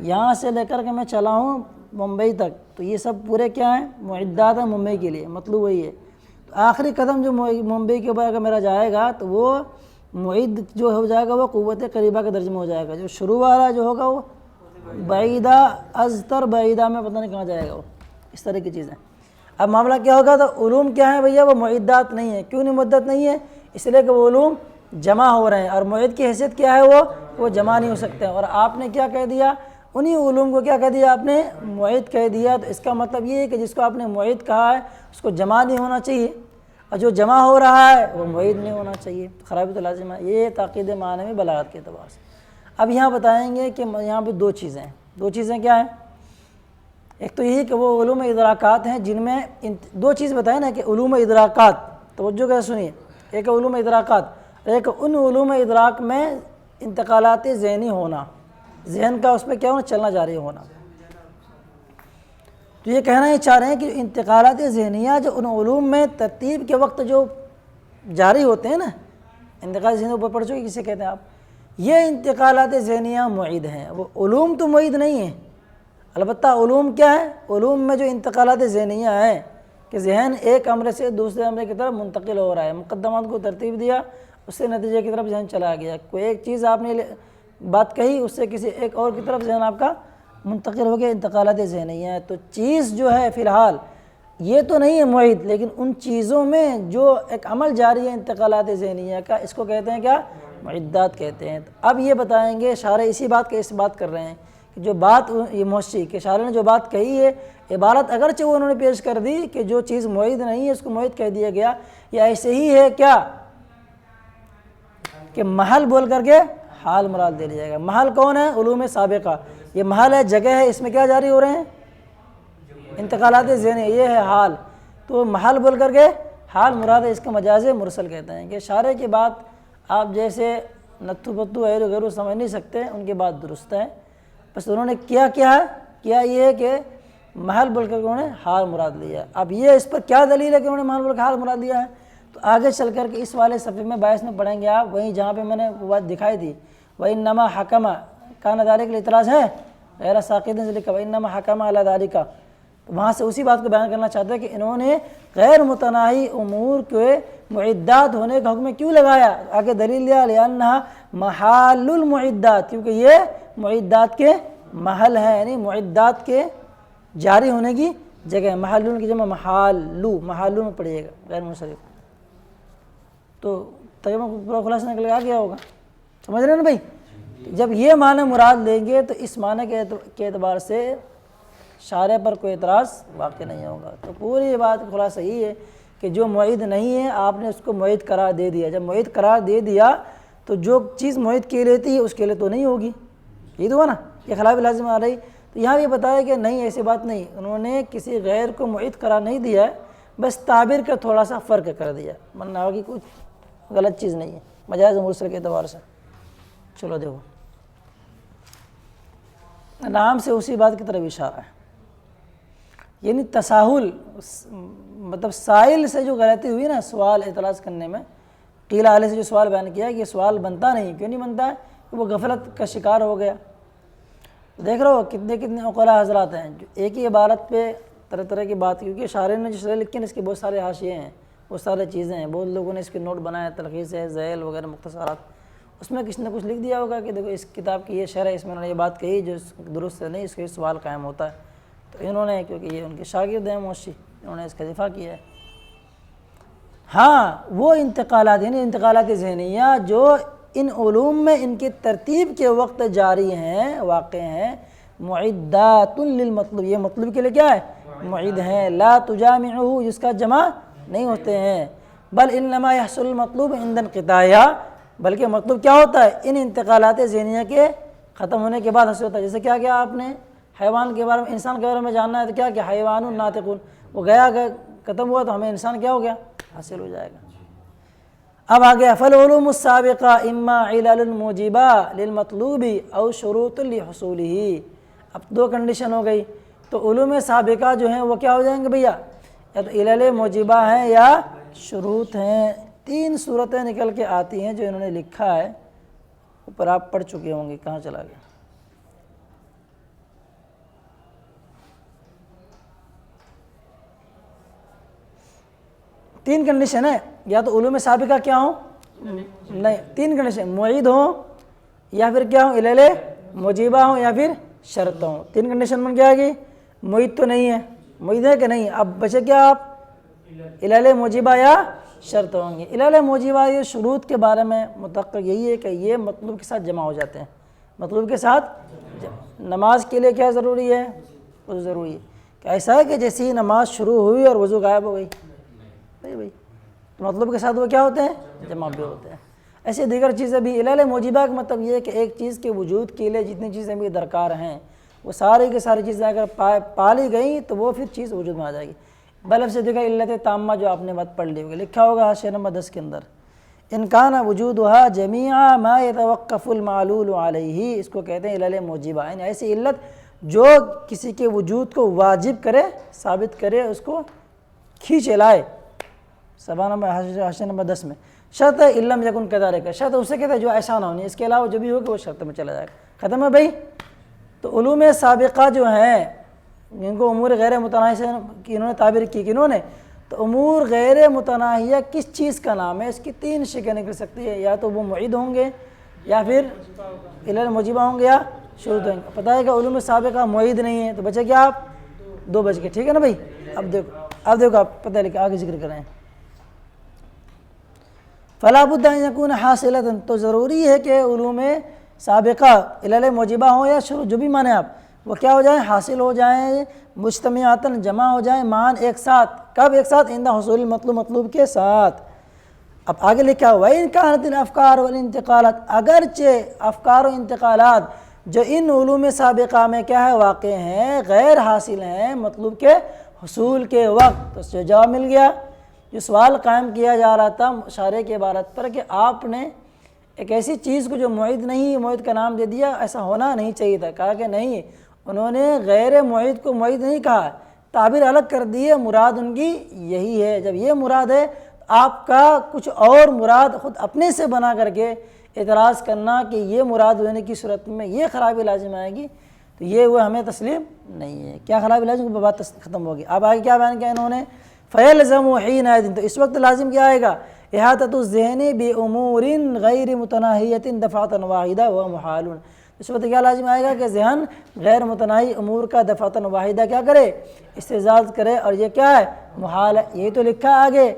یہاں سے لے کر کے میں چلا ہوں ممبئی تک، تو یہ سب پورے کیا ہیں، معدات ہیں ممبئی کے لیے. مطلب وہی ہے. تو آخری قدم جو ممبئی کے اوپر اگر میرا جائے گا تو وہ معید جو ہو جائے گا وہ قوت قریبہ کے درجے میں ہو جائے گا. جو شروع والا جو ہوگا وہ بعیدہ ازتر بعیدہ میں پتہ نہیں کہاں جائے گا وہ. اس طرح کی چیزیں. اب معاملہ کیا ہوگا، تو علوم کیا ہیں بھیا، وہ معدات نہیں ہیں. کیوں نہیں معدت نہیں ہے، اس لیے کہ وہ علوم جمع ہو رہے ہیں، اور معید کی حیثیت کیا ہے، وہ جمع نہیں ہو سکتے. اور آپ نے کیا کہہ دیا، انہی علوم کو کیا کہہ دیا آپ نے، معید کہہ دیا. تو اس کا مطلب یہ ہے کہ جس کو آپ نے معید کہا ہے اس کو جمع نہیں ہونا چاہیے، اور جو جمع ہو رہا ہے وہ معید نہیں ہونا چاہیے. خرابی تو لازم ہے. یہ تاکید معنوی بلاغت کے اعتبار سے. اب یہاں بتائیں گے کہ یہاں پہ دو چیزیں ہیں. دو چیزیں کیا ہیں، ایک تو یہی کہ وہ علوم ادراکات ہیں جن میں دو چیز بتائیں نا، کہ علوم ادراکات، توجہ کے سنیے، ایک علوم ادراکات، ایک ان علوم ادراک میں انتقالات ذہنی ہونا، ذہن کا اس پہ کیا ہونا، چلنا جاری ہونا. تو یہ کہنا یہ چاہ رہے ہیں کہ انتقالات ذہنیہ جو ان علوم میں ترتیب کے وقت جو جاری ہوتے ہیں نا، انتقال ذہنی اوپر پڑھ چکے کسے کہتے ہیں آپ، یہ انتقالات ذہنیہ معید ہیں. وہ علوم تو معید نہیں ہیں، البتہ علوم کیا ہے، علوم میں جو انتقالات ذہنیہ ہیں کہ ذہن ایک امر سے دوسرے امر کی طرف منتقل ہو رہا ہے، مقدمات کو ترتیب دیا، اس سے نتیجے کی طرف ذہن چلا گیا. کوئی ایک چیز آپ نے بات کہی، اس سے کسی ایک اور کی طرف ذہن آپ کا منتقل ہو گیا، انتقالات ذہنیہ ہے. تو چیز جو ہے فی الحال یہ تو نہیں ہے معید، لیکن ان چیزوں میں جو ایک عمل جاری ہے انتقالات ذہنیہ کا، اس کو کہتے ہیں کیا، معدات کہتے ہیں. اب یہ بتائیں گے، شارح اسی بات کا اس بات کر رہے ہیں کہ جو بات یہ موشی کہ شارح نے جو بات کہی ہے، عبارت اگرچہ وہ انہوں نے پیش کر دی کہ جو چیز معید نہیں ہے اس کو معید کہہ دیا گیا، یا ایسے ہی ہے کیا کہ محل بول کر کے حال مراد دے لیا جائے گا. محل کون ہے، علوم سابقہ. یہ محل ہے، جگہ ہے، اس میں کیا جاری ہو رہے ہیں، انتقالات ذہنی، یہ ہے حال. تو محل بول کر کے حال مراد ہے، اس کا مجاز مرسل کہتے ہیں. کہ شارح کی بات آپ جیسے نتھو پتو ایرو غیرو سمجھ نہیں سکتے، ان کی بات درست ہے، بس انہوں نے کیا یہ ہے کہ محل بول کر کے انہوں نے حال مراد لیا. اب یہ اس پر کیا دلیل ہے کہ انہوں نے محل بول کر حال مراد لیا ہے، تو آگے چل کر کے اس والے صفحے میں 22 میں پڑھیں گے آپ، وہیں جہاں پہ میں نے وہ بات دکھائی تھی، وَإِنَّمَا حَكَمَ كَانَ ذَلِكَ الاعتراض ہے غیر ساقط سے لکھا وَإِنَّمَا حَكَمَ عَلَى ذَلِكَ. وہاں سے اسی بات کو بیان کرنا چاہتے ہیں کہ انہوں نے غیر متناہی امور کے معدات ہونے کا حکم کیوں لگایا. آگے دلیل لیا لِأَنَّهَا مَحَالُ الْمُعدات، کیونکہ یہ معدات کے محل ہیں، یعنی معدات کے جاری ہونے کی جگہ. محلون کی جمع محالو، محالون پڑھیے گا غیر منصرف. تو ترجمہ پورا خلاصہ نکل آ گیا ہوگا، سمجھ رہے ہیں نا بھائی. جب یہ معنی مراد لیں گے تو اس معنی کے اعتبار سے شارح پر کوئی اعتراض واقع نہیں ہوگا. تو پوری بات کا خلاصہ یہی ہے کہ جو معید نہیں ہے آپ نے اس کو معید قرار دے دیا. جب معید قرار دے دیا تو جو چیز معید کے لیتی ہے اس کے لیے تو نہیں ہوگی. یہ تو ہوا نا، یہ خلاف لازم آ رہی. تو یہاں بھی بتایا کہ نہیں، ایسی بات نہیں، انہوں نے کسی غیر کو معید قرار نہیں دیا ہے، بس تعبیر کا تھوڑا سا فرق کر دیا، ورنہ ہوگی کچھ غلط چیز نہیں ہے مجاز مرسل کے اعتبار سے. چلو دیکھو، نام سے اسی بات کی طرف اشارہ ہے، یعنی تساہل، مطلب سائل سے جو غلطی ہوئی نا سوال اعتراض کرنے میں، قیلہ علیہ سے جو سوال بیان کیا کہ یہ سوال بنتا نہیں، کیوں نہیں بنتا ہے، کہ وہ غفلت کا شکار ہو گیا. دیکھ رہے ہو کتنے عقلاء حضرات ہیں جو ایک ہی عبارت پہ طرح طرح کی بات، کیونکہ شارح نے جو شرح لکھی ہے اس کے بہت سارے حاشیے ہیں، بہت سارے چیزیں ہیں، بہت لوگوں نے اس کے نوٹ بنائے، تلخیص ہے، ذیل وغیرہ مختصرات، اس میں کسی نے کچھ لکھ دیا ہوگا کہ دیکھو اس کتاب کی یہ شرح، اس میں انہوں نے یہ بات کہی جو درست نہیں، اس کے سوال قائم ہوتا ہے. تو انہوں نے، کیونکہ یہ ان کے شاگرد ہیں موشی، انہوں نے اس کا دفاع کیا ہے. ہاں وہ انتقالات، یعنی انتقالات ذہنیہ جو ان علوم میں ان کی ترتیب کے وقت جاری ہیں، واقع ہیں، معدات للمطلوب، یہ مطلوب کے لیے کیا ہے، معید ہیں، لا تجامعہ، جس کا جمع نہیں ہوتے ہیں، بل انما یحصل المطلوب عند انقطاعها، بلکہ مطلوب کیا ہوتا ہے، ان انتقالات ذہنیہ کے ختم ہونے کے بعد حاصل ہوتا ہے. جیسے کیا کیا آپ نے حیوان کے بارے میں، انسان کے بارے میں جاننا ہے تو کیا حیوان ناطقون، وہ گیا ختم ہوا تو ہمیں انسان کیا ہو گیا، حاصل ہو جائے گا. اب آگیا فالعلوم السابقہ اما علل موجبہ للمطلوب او شروط لحصولہ. اب دو کنڈیشن ہو گئی، تو علوم سابقہ جو ہیں وہ کیا ہو جائیں گے بھیا؟ یا تو علل موجبہ ہیں یا شروط ہیں. 3 صورتیں نکل کے آتی ہیں جو انہوں نے لکھا ہے، اوپر آپ پڑھ چکے ہوں گے. کہاں چلا گیا؟ تین کنڈیشن ہے، یا تو علوم سابقہ کیا ہوں؟ نہیں، 3 کنڈیشن، معید ہوں یا پھر کیا ہوں؟ علل موجبہ ہوں یا پھر شرط ہوں. 3 کنڈیشن بن کیا گئی؟ معید تو نہیں ہے، معید ہے کہ نہیں؟ اب بچے کیا آپ؟ علل موجبہ یا شرط ہوں گے. علل موجبہ یہ شروط کے بارے میں متحقق یہی ہے کہ یہ مطلوب کے ساتھ جمع ہو جاتے ہیں. مطلوب کے ساتھ نماز کے لیے کیا ضروری ہے؟ وضو ضروری ہے. کہ ایسا ہے کہ جیسے ہی نماز شروع ہوئی اور وضو غائب ہو گئی؟ بھائی مطلب کے ساتھ وہ کیا ہوتے ہیں؟ جمع بھی ہوتے ہیں. ایسے دیگر چیزیں بھی. علل موجبہ کا مطلب یہ ہے کہ ایک چیز کے وجود کے لیے جتنی چیزیں بھی درکار ہیں وہ ساری کی ساری چیزیں اگر پالی گئیں تو وہ پھر چیز وجود میں آ جائے گی. بلب سے دیکھا علت تامہ جو آپ نے بات پڑھ لی ہوگی، لکھا ہوگا حاشیہ نمبر 10 کے اندر، ان کان وجودها جمیع ما يتوقف المعلول علیہ. اس کو کہتے ہیں علل موجبہ، یعنی ایسی علت جو کسی کے وجود کو واجب کرے، ثابت کرے، اس کو کھینچ لائے. سبحان نمبر حاشیہ نمبر 10 میں شرط ہے علم یکن کذالک. شرط اسے کہتے ہیں جو ایسا نہ ہونی، اس کے علاوہ جو بھی ہوگا وہ شرط میں چلا جائے گا. ختم ہے بھائی. تو علوم سابقہ جو ہیں جن کو امور غیر متناہیہ سے انہوں نے تعبیر کی، کنہوں نے؟ تو امور غیر متناہیہ کس چیز کا نام ہے؟ اس کی 3 شکلیں نکل سکتی ہے، یا تو وہ معید ہوں گے یا پھر علل موجبہ ہوں گے یا شروط ہوں گے. پتہ ہے کہ علوم سابقہ معید نہیں ہے، تو بچے کیا آپ؟ 2 بچ گئے. ٹھیک ہے نا بھائی. اب دیکھو آپ پتہ لکھا آگے ذکر کریں. فلا بد ان یکون حاصلۃ، تو ضروری ہے کہ علوم سابقہ علل موجبہ ہوں یا شروط، جو بھی مانیں آپ، وہ کیا ہو جائیں؟ حاصل ہو جائیں، مجتمعاتاً جمع ہو جائیں، مان ایک ساتھ. کب ایک ساتھ؟ عند حصول مطلوب کے ساتھ. اب آگے لکھا ہوا ہے ان کانت الافکار والانتقالات، اگرچہ افکار و انتقالات جو ان علوم سابقہ میں کیا ہے؟ واقع ہیں، غیر حاصل ہیں مطلوب کے حصول کے وقت. تو اس سے جواب مل گیا. جو سوال قائم کیا جا رہا تھا مشارے کے عبارت پر کہ آپ نے ایک ایسی چیز کو جو معید نہیں، معید کا نام دے دیا، ایسا ہونا نہیں چاہیے تھا. کہا کہ نہیں، انہوں نے غیر معید کو معید نہیں کہا، تعبیر الگ کر دی ہے، مراد ان کی یہی ہے. جب یہ مراد ہے تو آپ کا کچھ اور مراد خود اپنے سے بنا کر کے اعتراض کرنا کہ یہ مراد ہونے کی صورت میں یہ خرابی لازم آئے گی، تو یہ وہ ہمیں تسلیم نہیں ہے. کیا خرابی لازم؟ بات ختم ہوگی. اب آگے کیا بیان کیا انہوں نے؟ فَيَلْزَمُ حِينَئِذٍ، تو اس وقت لازم کیا آئے گا؟ احاطۃ الذہن بامور غیر متناہیۃ دفعۃ واحدہ ومحال. اس وقت کیا لازم آئے گا کہ ذہن غیر متناہی امور کا دفعۃ واحدہ کیا کرے؟ استعزاز کرے، اور یہ کیا ہے؟ محال ہے. یہی تو لکھا ہے آگے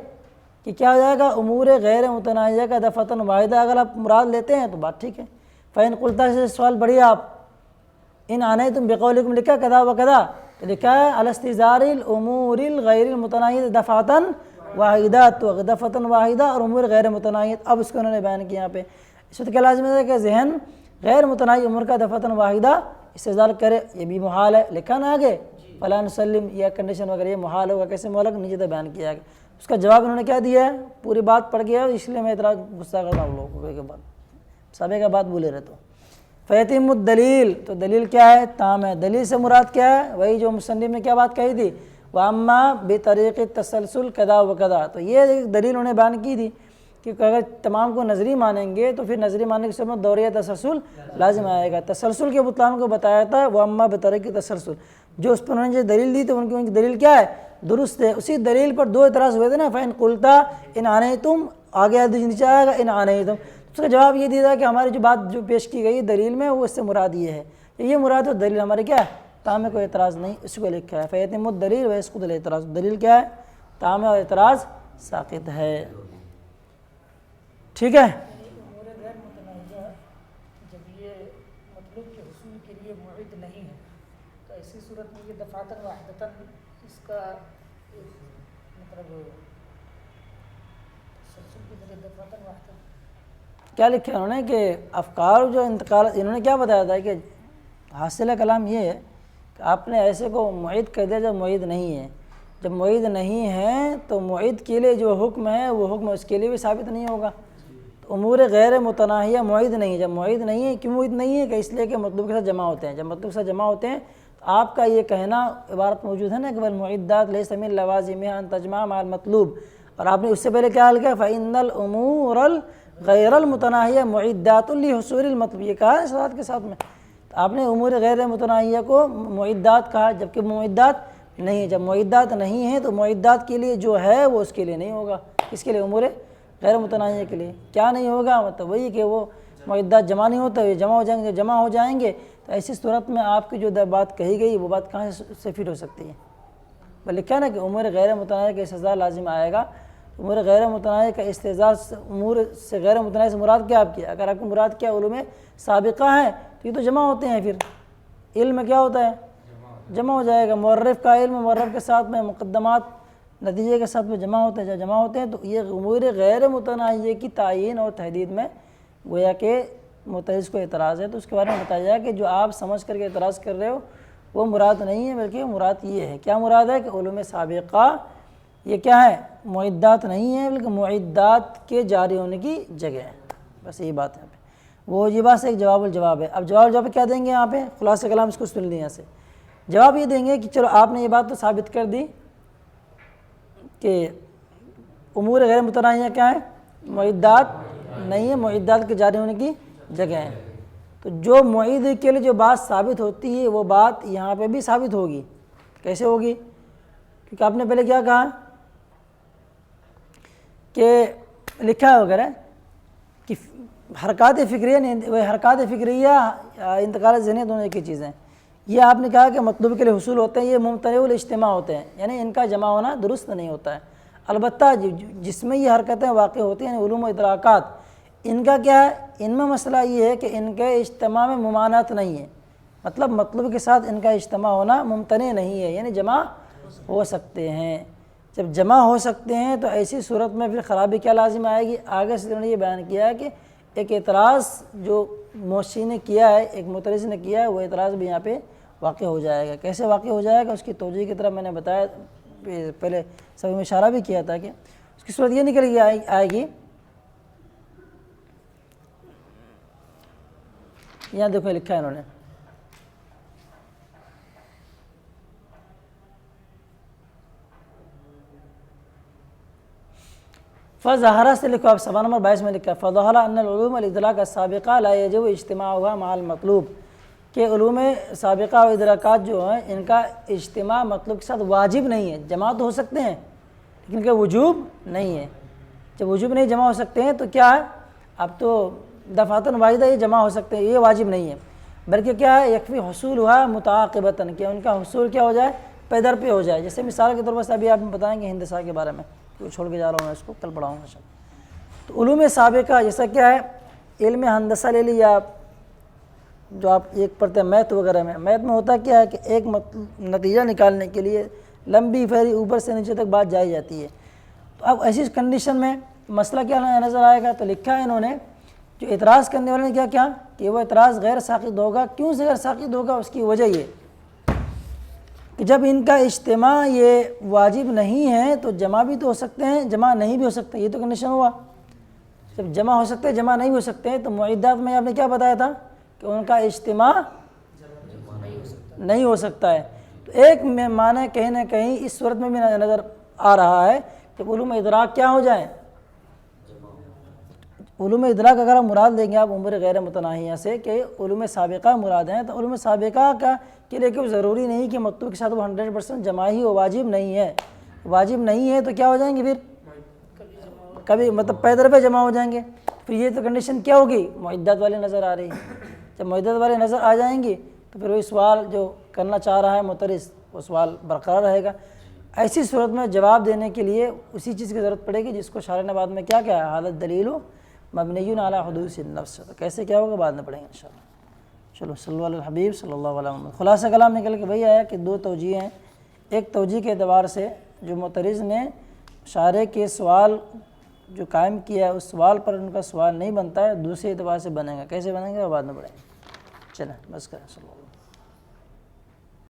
کہ کیا ہو جائے گا؟ امور غیر متناہیہ کا دفعۃ واحدہ اگر آپ مراد لیتے ہیں تو بات ٹھیک ہے. فَإِن قُلْتَ، سے سوال بڑھیا آپ، ان آنیتم بقولکم لکھا کذا و کذا، تو لکھا ہے الاستظار الامور الغیر المتناہیہ دفعۃ واحدہ، تو دفعۃ واحدہ اور امور غیر متناہیہ. اب اس کو انہوں نے بیان کیا یہاں پہ. اس وقت کیا لازم ہے کہ ذہن غیر متناہی امور کا دفعۃ واحدہ استظار کرے، یہ بھی محال ہے. لکھا نا آگے فلا نسلم، یہ کنڈیشن وغیرہ یہ محال ہوگا. کیسے مولک؟ نیچے تو بیان کیا گیا. اس کا جواب انہوں نے کیا دیا ہے؟ پوری بات پڑھ گیا، اس لیے میں اعتراض غصہ کرتا ہوں لوگوں کے بعد سابقہ بات بولے رہے. تو فیتم الدلیل، تو دلیل کیا ہے؟ تام ہے. دلیل سے مراد کیا ہے؟ وہی جو مصنف نے کیا بات کہی تھی، واما بطریق تسلسل کذا و کذا. تو یہ دلیل انہوں نے بیان کی تھی کہ اگر تمام کو نظری مانیں گے تو پھر نظری ماننے کے سمت دوریہ تسلسل لازم آئے گا. تسلسل کے بطلان کو بتایا تھا واما بطریق تسلسل. جو اس پر انہوں نے جو دلیل دی تو ان کی دلیل کیا ہے؟ درست ہے. اسی دلیل پر 2 اعتراض ہوئے تھے نا. فَإِن قُلْتَ ان آنیتم، آگے نیچے آئے گا ان آنیتم. اس کا جواب یہ دیا تھا کہ ہماری جو بات جو پیش کی گئی دلیل میں وہ اس سے مراد یہ ہے، یہ مراد ہے. دلیل ہمارے کیا ہے؟ تام ہے، کوئی اعتراض نہیں. اس کو لکھا ہے فیتم الدلیل ویسقط الاعتراض. دلیل کیا ہے؟ تام ہے اور اعتراض ساقط ہے. ٹھیک ہے. امور غیر متناہیہ جب یہ مطلوب کے حصول کے لیے معید نہیں ہے تو ایسی صورت میں یہ دفعۃ واحدۃ اس کا مطلب تسلسل کی ذریعے دفعۃ واحدۃ. کیا لکھا ہے انہوں نے کہ افکار جو انتقال، انہوں نے کیا بتایا تھا کہ حاصل کلام یہ ہے کہ آپ نے ایسے کو معید کر دیا جب معید نہیں ہے. جب معید نہیں ہے تو معید کے لیے جو حکم ہے وہ حکم اس کے لیے بھی ثابت نہیں ہوگا. تو امور غیر متناہیہ معید نہیں ہے. جب معید نہیں ہے، کیوں معید نہیں ہے؟ کہ اس لیے کہ مطلوب کے ساتھ جمع ہوتے ہیں. جب مطلوب کے ساتھ جمع ہوتے ہیں آپ کا یہ کہنا عبارت موجود ہے نا کہ والمعدات لیس من لوازمها ان تجمع مع المطلوب، اور آپ نے اس سے پہلے کیا حل کیا فإن الأمور الغیر المتناہیہ معدات لحصول المطلوب، یہ کہا ہے صراحت کے ساتھ میں، آپ نے امور غیر متناہیہ کو معدات کہا جبکہ معدات نہیں ہے، جب معدات نہیں ہیں تو معدات کے لیے جو ہے وہ اس کے لیے نہیں ہوگا، اس کے لیے امور غیر متناہیہ کے لیے کیا نہیں ہوگا، مطلب وہی کہ وہ معدات جمع نہیں ہوتا، یہ جمع ہو جائیں گے، جمع ہو جائیں گے تو ایسی صورت میں آپ کی جو بات کہی گئی وہ بات کہاں سے فٹ ہو سکتی ہے؟ بلکہ کیا نا کہ امور غیر متناہیہ کا استحضار لازم آئے گا، امور غیر متناہیہ کا استحضار امور سے غیر متناہیہ سے مراد کیا آپ کی؟ اگر آپ کو مراد کیا علوم سابقہ ہے تو یہ تو جمع ہوتے ہیں، پھر علم کیا ہوتا ہے؟ جمع ہو جائے گا، معرف کا علم معرف کے ساتھ میں مقدمات نتیجے کے ساتھ میں جمع ہوتے ہیں، جب جمع ہوتے ہیں تو یہ امور غیر متناہیہ کی تعیین اور تحدید میں گویا کہ معترض کو اعتراض ہے، تو اس کے بارے میں بتایا جائے کہ جو آپ سمجھ کر کے اعتراض کر رہے ہو وہ مراد نہیں ہے، بلکہ مراد یہ ہے، کیا مراد ہے کہ علوم سابقہ یہ کیا ہے؟ معدات نہیں ہے بلکہ معدات کے جاری ہونے کی جگہ ہے، بس یہی بات ہے۔ وہ یہ بات سے ایک جواب الجواب ہے۔ اب جواب الجواب کیا دیں گے یہاں پہ؟ خلاصہ کلام اس کو سن لیں، یہاں سے جواب یہ دیں گے کہ چلو آپ نے یہ بات تو ثابت کر دی کہ امور غیر متناہیہ کیا ہے؟ معدات نہیں ہے، معدات کے جاری ہونے کی جگہ ہے، تو جو معید کے لیے جو بات ثابت ہوتی ہے وہ بات یہاں پہ بھی ثابت ہوگی۔ کیسے ہوگی؟ کیونکہ آپ نے پہلے کیا کہا کہ لکھا ہے وغیرہ کہ حرکات فکریہ انتقال ذہنی دونوں ایک ہی چیزیں ہیں، یہ آپ نے کہا کہ مطلوب کے لیے حصول ہوتے ہیں، یہ ممتنع الاجتماع ہوتے ہیں، یعنی ان کا جمع ہونا درست نہیں ہوتا ہے۔ البتہ جس میں یہ حرکتیں واقع ہوتی ہیں، یعنی علوم و ادراکات، ان کا کیا ہے؟ ان میں مسئلہ یہ ہے کہ ان کے اجتماع میں ممانعت نہیں ہے، مطلب مطلوب کے ساتھ ان کا اجتماع ہونا ممتنع نہیں ہے، یعنی جمع ہو سکتے ہیں۔ جب جمع ہو سکتے ہیں تو ایسی صورت میں پھر خرابی کیا لازم آئے گی؟ آگے سے انہوں نے یہ بیان کیا ہے کہ ایک اعتراض جو موشی نے کیا ہے، ایک معترض نے کیا ہے، وہ اعتراض بھی یہاں پہ واقع ہو جائے گا۔ کیسے واقع ہو جائے گا؟ اس کی توجیہ کی طرف میں نے بتایا، پہلے سب میں اشارہ بھی کیا تھا کہ اس کی صورت یہ نکل کے آئے گی، یہاں دیکھو لکھا ہے انہوں نے، فظہرہ سے لکھو، آپ صفحہ نمبر 22 میں لکھا ہے فظہر ان العلوم الادراک السابقہ لا یجب اجتماعها مع المطلوب، کہ علوم سابقہ و ادراکات جو ہیں ان کا اجتماع مطلوب کے ساتھ واجب نہیں ہے، جمع تو ہو سکتے ہیں لیکن ان کا وجوب نہیں ہے۔ جب وجوب نہیں جمع ہو سکتے ہیں تو کیا ہے؟ اب تو دفعتاً واحدہ یہ جمع ہو سکتے ہیں، یہ واجب نہیں ہے، بلکہ کیا ہے؟ یکفی حصول ہوا متعاقبتاً، کہ ان کا حصول کیا ہو جائے؟ پے در پہ ہو جائے۔ جیسے مثال کے طور پر ابھی آپ بتائیں گے ہندسہ کے بارے میں، چھوڑ کے جا رہا ہوں میں اس کو، کل پڑھاؤں گا۔ تو علوم سابقہ جیسا کیا ہے؟ علم ہندسہ لے لیا آپ، جو آپ ایک پڑھتے ہیں میتھ وغیرہ میں، میتھ میں ہوتا کیا ہے کہ ایک نتیجہ نکالنے کے لیے لمبی پھیری اوپر سے نیچے تک بات جائی جاتی ہے، تو اب ایسی کنڈیشن میں مسئلہ کیا نظر آئے گا؟ تو لکھا ہے انہوں نے، جو اعتراض کرنے والے نے کیا کہ وہ اعتراض غیر ساقط ہوگا۔ کیوں سے غیر ساقط ہوگا؟ اس کی وجہ یہ کہ جب ان کا اجتماع یہ واجب نہیں ہے تو جمع بھی تو ہو سکتے ہیں، جمع نہیں بھی ہو سکتے، یہ تو کنڈیشن ہوا۔ جب جمع ہو سکتے ہیں، جمع نہیں ہو سکتے ہیں، تو معدات میں آپ نے کیا بتایا تھا کہ ان کا اجتماع نہیں ہو سکتا ہے۔ تو ایک میں معنی کہیں نہ کہیں اس صورت میں بھی نظر آ رہا ہے کہ علوم ادراک کیا ہو جائیں؟ علوم ادراک اگر آپ مراد لیں گے آپ امور غیر متناہیہ سے کہ علوم سابقہ مراد ہیں، تو علوم سابقہ کے لیے کہ ضروری نہیں کہ مطلوب کے ساتھ وہ 100% جمع ہی ہو، واجب نہیں ہے۔ واجب نہیں ہے تو کیا ہو جائیں گے؟ پھر کبھی مطلب پے در پہ جمع ہو جائیں گے۔ پھر یہ تو کنڈیشن کیا ہوگی؟ معدات والے نظر آ رہی ہے۔ جب معدات والے نظر آ جائیں گی تو پھر وہی سوال جو کرنا چاہ رہا ہے معترض، وہ سوال برقرار رہے گا۔ ایسی صورت میں جواب دینے کے لیے اسی چیز کی ضرورت پڑے گی جس کو شارح نے بعد میں کیا ہے؟ حالت دلیل مبنی علی حدوث النفس، تو کیسے کیا ہوگا بعد میں پڑھیں گے انشاءاللہ۔ چلو صلی اللہ علیہ الحبیب صلی اللہ علیہ وسلم۔ خلاصہ کلام نکل کے وہی آیا کہ دو توجیہ ہیں، ایک توجیہ کے اعتبار سے جو معترض نے شارح کے سوال جو قائم کیا ہے اس سوال پر ان کا سوال نہیں بنتا ہے، دوسرے اعتبار سے بنے گا، کیسے بنے گا وہ بعد میں پڑھیں گے۔ چلیں بس کریں صلی اللہ علیہ وسلم۔